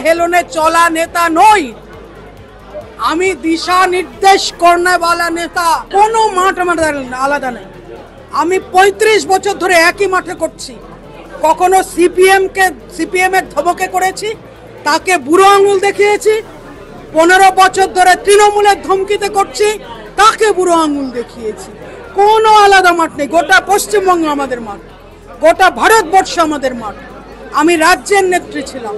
হেলনে চলা নেতা নই, আমি দিশা নির্দেশ করনেওয়ালা নেতা। কোনো মাঠ আমার আলাদা নেই। আমি 35 বছর ধরে একই মাঠে করছি। কখনো সিপিএম এর ধমকে করেছি, তাকে বুড়ো আঙুল দেখিয়েছি। 15 বছর ধরে তৃণমূলের ধমকিতে করছি, তাকে বুড়ো আঙুল দেখিয়েছি। কোনো আলাদা মাঠ নেই। গোটা পশ্চিমবঙ্গ আমাদের মাঠ, গোটা ভারতবর্ষ আমাদের মাঠ। আমি রাজ্যের নেত্রী ছিলাম।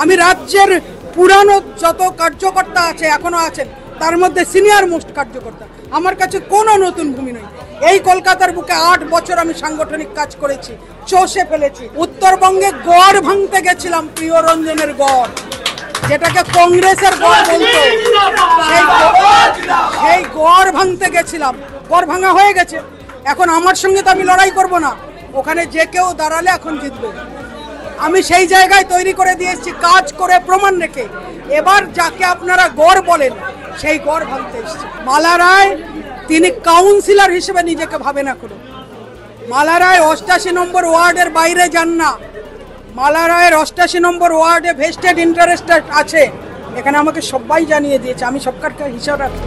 আমি রাজ্যের পুরানো যত কার্যকর্তা আছে, এখনো আছেন, তার মধ্যে সিনিয়র মোস্ট কার্যকর্তা। আমার কাছে কোনো নতুন ভূমি নেই। এই কলকাতার বুকে 8 বছর আমি সাংগঠনিক কাজ করেছি, চষে ফেলেছি। উত্তরবঙ্গে গড় ভাঙতে গেছিলাম, প্রিয় রঞ্জনের গড়, যেটাকে কংগ্রেসের গড় বলতো, সেই গড় ভাঙতে গেছিলাম। গড় ভাঙা হয়ে গেছে। এখন আমার সঙ্গে তো আমি লড়াই করব না, ওখানে যে কেউ দাঁড়ালে এখন জিতবে। আমি সেই জায়গায় তৈরি করে দিয়েছি, কাজ করে প্রমাণ রেখে। এবার যাকে আপনারা গড় বলেন, সেই গড় ভাঙতে এসেছে। মালা রায়, তিনি কাউন্সিলর হিসেবে নিজেকে ভাবে না করুন। মালা রায় 88 নম্বর ওয়ার্ডের বাইরে যান না। মালা রায়ের 88 নম্বর ওয়ার্ডে ভেস্টেড ইন্টারেস্ট আছে, এখানে আমাকে সবাই জানিয়ে দিয়েছে। আমি সবকার হিসাব রাখি।